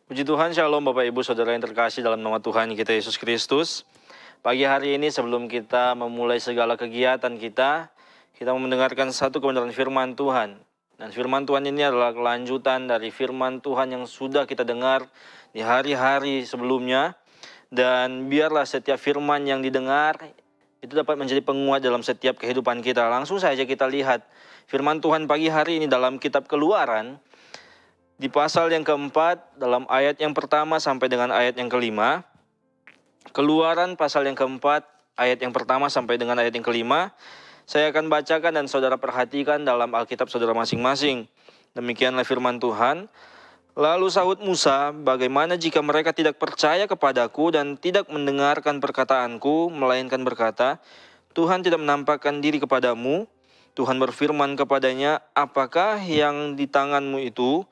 Puji Tuhan, Shalom Bapak Ibu Saudara yang terkasih dalam nama Tuhan kita Yesus Kristus. Pagi hari ini sebelum kita memulai segala kegiatan kita mau mendengarkan satu kebenaran firman Tuhan. Dan firman Tuhan ini adalah kelanjutan dari firman Tuhan yang sudah kita dengar di hari-hari sebelumnya. Dan biarlah setiap firman yang didengar itu dapat menjadi penguat dalam setiap kehidupan kita. Langsung saja kita lihat firman Tuhan pagi hari ini dalam kitab Keluaran. Di pasal yang keempat, dalam ayat yang pertama sampai dengan ayat yang kelima. Keluaran pasal yang keempat, ayat yang pertama sampai dengan ayat yang kelima. Saya akan bacakan dan saudara perhatikan dalam Alkitab saudara masing-masing. Demikianlah firman Tuhan. Lalu sahut Musa, bagaimana jika mereka tidak percaya kepadaku dan tidak mendengarkan perkataanku, melainkan berkata, Tuhan tidak menampakkan diri kepadamu. Tuhan berfirman kepadanya, apakah yang di tanganmu itu?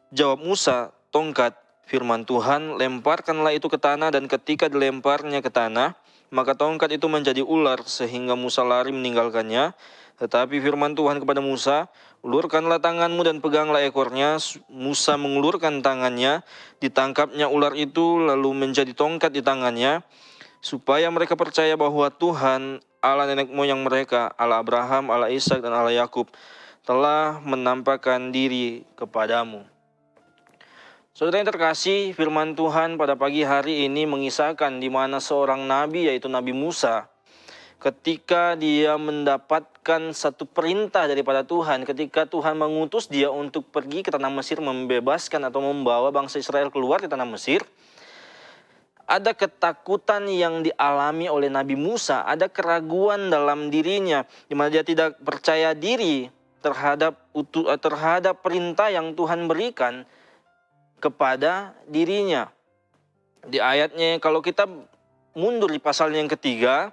Jawab Musa, tongkat. Firman Tuhan, lemparkanlah itu ke tanah, dan ketika dilemparnya ke tanah, maka tongkat itu menjadi ular, sehingga Musa lari meninggalkannya. Tetapi firman Tuhan kepada Musa, ulurkanlah tanganmu dan peganglah ekornya. Musa mengulurkan tangannya, ditangkapnya ular itu, lalu menjadi tongkat di tangannya, supaya mereka percaya bahwa Tuhan, Allah nenek moyang mereka, Allah Abraham, Allah Ishak, dan Allah Yakub, telah menampakkan diri kepadamu. Saudara yang terkasih, firman Tuhan pada pagi hari ini mengisahkan di mana seorang nabi, yaitu Nabi Musa, ketika dia mendapatkan satu perintah daripada Tuhan, ketika Tuhan mengutus dia untuk pergi ke tanah Mesir, membebaskan atau membawa bangsa Israel keluar di tanah Mesir, ada ketakutan yang dialami oleh Nabi Musa, ada keraguan dalam dirinya, di mana dia tidak percaya diri terhadap perintah yang Tuhan berikan kepada dirinya. Di ayatnya, kalau kita mundur di pasal yang ketiga,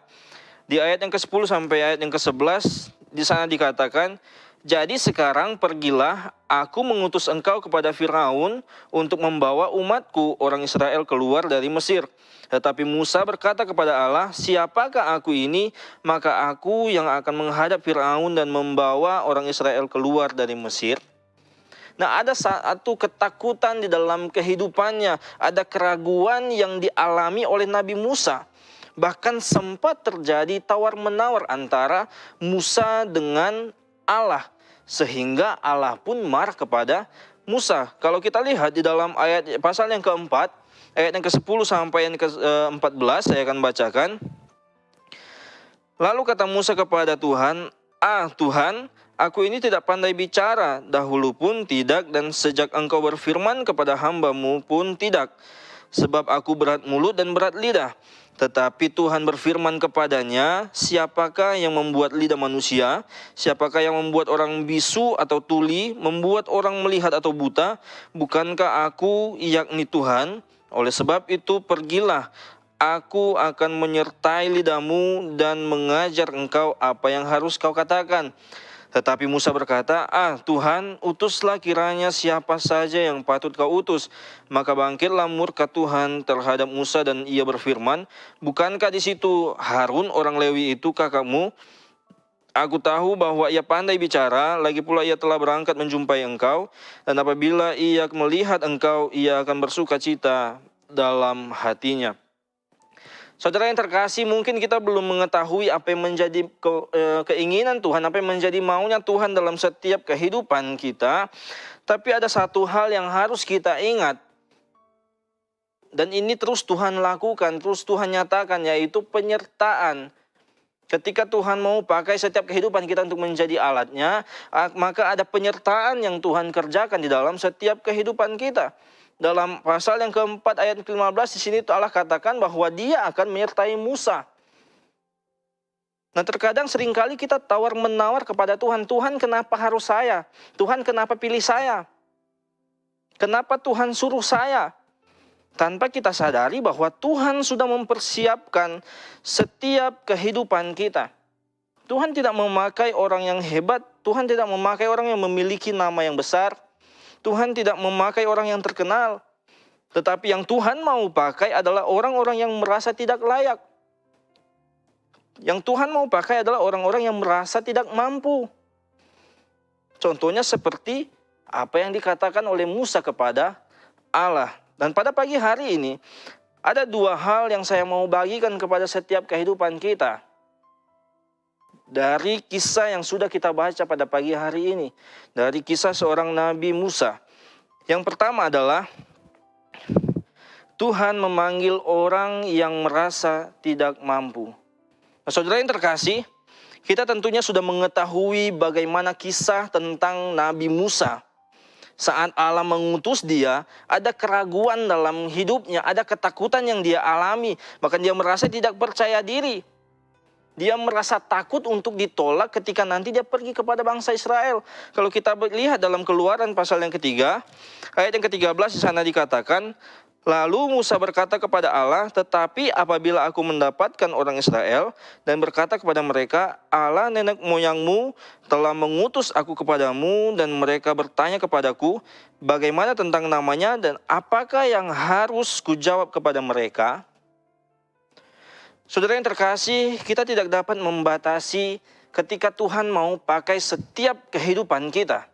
di ayat yang ke-10 sampai ayat yang ke-11, di sana dikatakan, jadi sekarang pergilah, aku mengutus engkau kepada Firaun untuk membawa umatku orang Israel keluar dari Mesir. Tetapi Musa berkata kepada Allah, siapakah aku ini? Maka aku yang akan menghadap Firaun dan membawa orang Israel keluar dari Mesir. Nah, ada satu ketakutan di dalam kehidupannya, ada keraguan yang dialami oleh Nabi Musa. Bahkan sempat terjadi tawar-menawar antara Musa dengan Allah, sehingga Allah pun marah kepada Musa. Kalau kita lihat di dalam ayat pasal yang keempat, ayat yang ke-10 sampai yang ke-14, saya akan bacakan. Lalu kata Musa kepada Tuhan, Tuhan, aku ini tidak pandai bicara, dahulu pun tidak, dan sejak engkau berfirman kepada hamba-Mu pun tidak. Sebab aku berat mulut dan berat lidah. Tetapi Tuhan berfirman kepadanya, siapakah yang membuat lidah manusia? Siapakah yang membuat orang bisu atau tuli, membuat orang melihat atau buta? Bukankah aku, yakni Tuhan? Oleh sebab itu pergilah, aku akan menyertai lidahmu dan mengajar engkau apa yang harus kau katakan. Tetapi Musa berkata, Tuhan, utuslah kiranya siapa saja yang patut kau utus. Maka bangkitlah murka Tuhan terhadap Musa dan ia berfirman, bukankah di situ Harun orang Lewi itu kakakmu? Aku tahu bahwa ia pandai bicara, lagi pula ia telah berangkat menjumpai engkau. Dan apabila ia melihat engkau, ia akan bersuka cita dalam hatinya. Saudara yang terkasih, mungkin kita belum mengetahui apa yang menjadi keinginan Tuhan, apa yang menjadi maunya Tuhan dalam setiap kehidupan kita. Tapi ada satu hal yang harus kita ingat. Dan ini terus Tuhan lakukan, terus Tuhan nyatakan, yaitu penyertaan. Ketika Tuhan mau pakai setiap kehidupan kita untuk menjadi alatnya, maka ada penyertaan yang Tuhan kerjakan di dalam setiap kehidupan kita. Dalam pasal yang keempat ayat ke-15 di sini Allah katakan bahwa dia akan menyertai Musa. Nah, terkadang seringkali kita tawar-menawar kepada Tuhan. Tuhan, kenapa harus saya? Tuhan, kenapa pilih saya? Kenapa Tuhan suruh saya? Tanpa kita sadari bahwa Tuhan sudah mempersiapkan setiap kehidupan kita. Tuhan tidak memakai orang yang hebat. Tuhan tidak memakai orang yang memiliki nama yang besar. Tuhan tidak memakai orang yang terkenal. Tetapi yang Tuhan mau pakai adalah orang-orang yang merasa tidak layak. Yang Tuhan mau pakai adalah orang-orang yang merasa tidak mampu. Contohnya seperti apa yang dikatakan oleh Musa kepada Allah. Dan pada pagi hari ini, ada dua hal yang saya mau bagikan kepada setiap kehidupan kita. Dari kisah yang sudah kita baca pada pagi hari ini. Dari kisah seorang Nabi Musa. Yang pertama adalah, Tuhan memanggil orang yang merasa tidak mampu. Nah, saudara yang terkasih, kita tentunya sudah mengetahui bagaimana kisah tentang Nabi Musa. Saat Allah mengutus dia, ada keraguan dalam hidupnya, ada ketakutan yang dia alami. Bahkan dia merasa tidak percaya diri. Dia merasa takut untuk ditolak ketika nanti dia pergi kepada bangsa Israel. Kalau kita lihat dalam Keluaran pasal yang ketiga, ayat yang ke-13 di sana dikatakan, lalu Musa berkata kepada Allah, tetapi apabila aku mendapatkan orang Israel dan berkata kepada mereka, Allah nenek moyangmu telah mengutus aku kepadamu, dan mereka bertanya kepadaku, bagaimana tentang namanya dan apakah yang harus kujawab kepada mereka? Saudara yang terkasih, kita tidak dapat membatasi ketika Tuhan mau pakai setiap kehidupan kita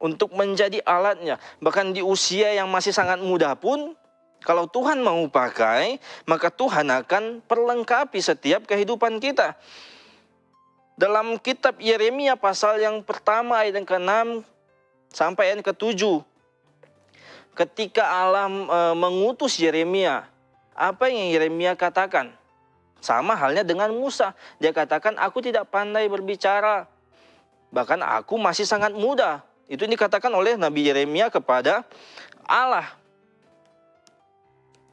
untuk menjadi alatnya. Bahkan di usia yang masih sangat muda pun, kalau Tuhan mau pakai, maka Tuhan akan perlengkapi setiap kehidupan kita. Dalam kitab Yeremia pasal yang pertama ayat yang ke-6 sampai ayat ke-7, ketika Allah mengutus Yeremia, apa yang Yeremia katakan? Sama halnya dengan Musa. Dia katakan, aku tidak pandai berbicara. Bahkan aku masih sangat muda. Itu dikatakan oleh Nabi Yeremia kepada Allah.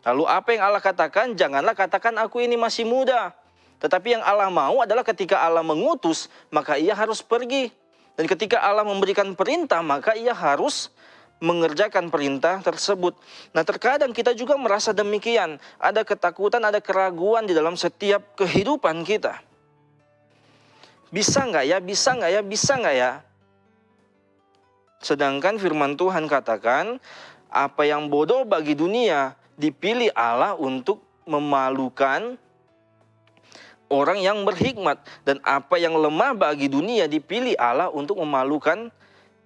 Lalu apa yang Allah katakan? Janganlah katakan aku ini masih muda. Tetapi yang Allah mau adalah ketika Allah mengutus, maka ia harus pergi. Dan ketika Allah memberikan perintah, maka ia harus mengerjakan perintah tersebut. Nah, terkadang kita juga merasa demikian. Ada ketakutan, ada keraguan di dalam setiap kehidupan kita. Bisa nggak ya? Bisa nggak ya? Bisa nggak ya? Sedangkan firman Tuhan katakan, apa yang bodoh bagi dunia dipilih Allah untuk memalukan orang yang berhikmat. Dan apa yang lemah bagi dunia dipilih Allah untuk memalukan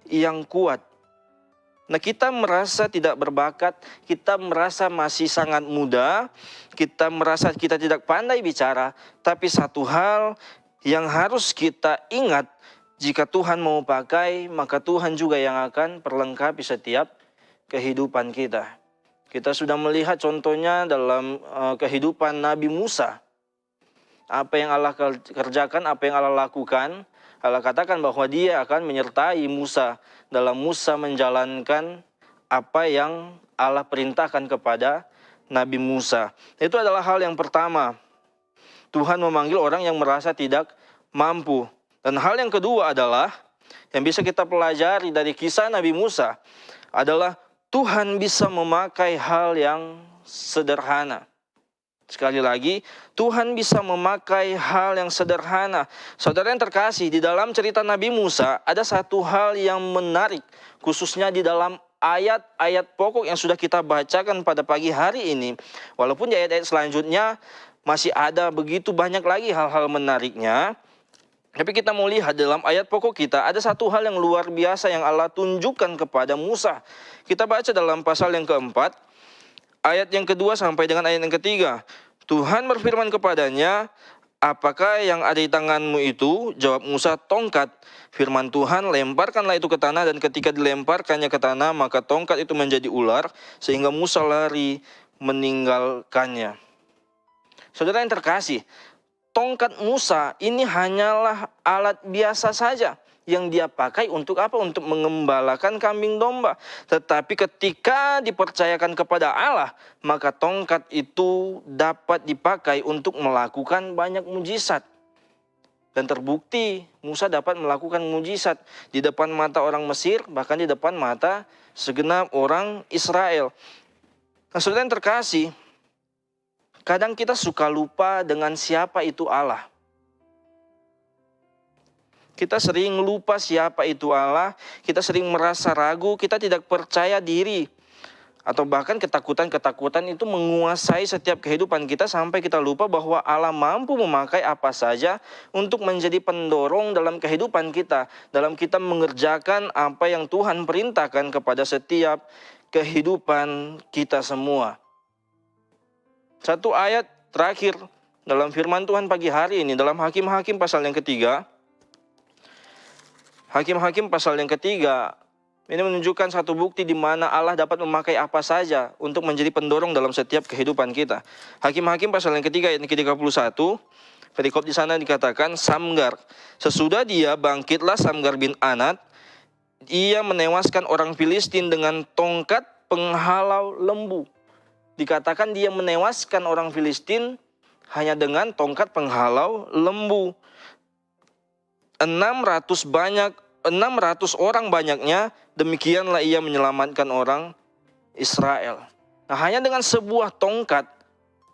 yang kuat. Nah, kita merasa tidak berbakat, kita merasa masih sangat muda, kita merasa kita tidak pandai bicara. Tapi satu hal yang harus kita ingat, jika Tuhan mau pakai, maka Tuhan juga yang akan perlengkapi setiap kehidupan kita. Kita sudah melihat contohnya dalam kehidupan Nabi Musa. Apa yang Allah kerjakan, apa yang Allah lakukan. Allah katakan bahwa dia akan menyertai Musa dalam Musa menjalankan apa yang Allah perintahkan kepada Nabi Musa. Itu adalah hal yang pertama. Tuhan memanggil orang yang merasa tidak mampu. Dan hal yang kedua adalah, yang bisa kita pelajari dari kisah Nabi Musa, adalah Tuhan bisa memakai hal yang sederhana. Sekali lagi, Tuhan bisa memakai hal yang sederhana. Saudara yang terkasih, di dalam cerita Nabi Musa ada satu hal yang menarik, khususnya di dalam ayat-ayat pokok yang sudah kita bacakan pada pagi hari ini. Walaupun di ayat-ayat selanjutnya masih ada begitu banyak lagi hal-hal menariknya, tapi kita mau lihat dalam ayat pokok kita ada satu hal yang luar biasa yang Allah tunjukkan kepada Musa. Kita baca dalam pasal yang keempat, ayat yang kedua sampai dengan ayat yang ketiga. Tuhan berfirman kepadanya, apakah yang ada di tanganmu itu? Jawab Musa, tongkat. Firman Tuhan, lemparkanlah itu ke tanah, dan ketika dilemparkannya ke tanah, maka tongkat itu menjadi ular, sehingga Musa lari meninggalkannya. Saudara yang terkasih, tongkat Musa ini hanyalah alat biasa saja yang dia pakai untuk apa? Untuk mengembalakan kambing domba. Tetapi ketika dipercayakan kepada Allah, maka tongkat itu dapat dipakai untuk melakukan banyak mujizat. Dan terbukti Musa dapat melakukan mujizat di depan mata orang Mesir, bahkan di depan mata segenap orang Israel. Nah, saudara yang terkasih, kadang kita suka lupa dengan siapa itu Allah. Kita sering lupa siapa itu Allah, kita sering merasa ragu, kita tidak percaya diri. Atau bahkan ketakutan-ketakutan itu menguasai setiap kehidupan kita sampai kita lupa bahwa Allah mampu memakai apa saja untuk menjadi pendorong dalam kehidupan kita, dalam kita mengerjakan apa yang Tuhan perintahkan kepada setiap kehidupan kita semua. Satu ayat terakhir dalam firman Tuhan pagi hari ini, dalam Hakim-Hakim pasal yang ketiga. Hakim-Hakim pasal yang ketiga, ini menunjukkan satu bukti di mana Allah dapat memakai apa saja untuk menjadi pendorong dalam setiap kehidupan kita. Hakim-Hakim pasal yang ketiga ayat ke-31, perikop di sana dikatakan, Samgar. Sesudah dia bangkitlah Samgar bin Anat, ia menewaskan orang Filistin dengan tongkat penghalau lembu. Dikatakan dia menewaskan orang Filistin hanya dengan tongkat penghalau lembu. 600 orang banyaknya, demikianlah ia menyelamatkan orang Israel. Nah, hanya dengan sebuah tongkat,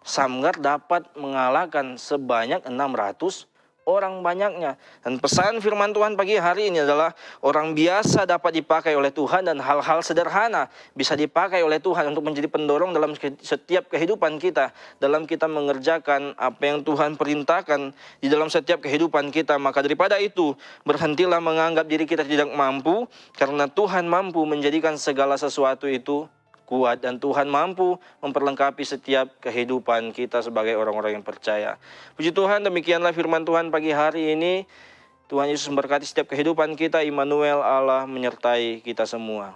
Samgar dapat mengalahkan sebanyak 600 orang banyaknya. Dan pesan firman Tuhan pagi hari ini adalah orang biasa dapat dipakai oleh Tuhan dan hal-hal sederhana bisa dipakai oleh Tuhan untuk menjadi pendorong dalam setiap kehidupan kita, dalam kita mengerjakan apa yang Tuhan perintahkan di dalam setiap kehidupan kita. Maka daripada itu, berhentilah menganggap diri kita tidak mampu, karena Tuhan mampu menjadikan segala sesuatu itu kuat, dan Tuhan mampu memperlengkapi setiap kehidupan kita sebagai orang-orang yang percaya. Puji Tuhan, demikianlah firman Tuhan pagi hari ini. Tuhan Yesus memberkati setiap kehidupan kita. Immanuel, Allah menyertai kita semua.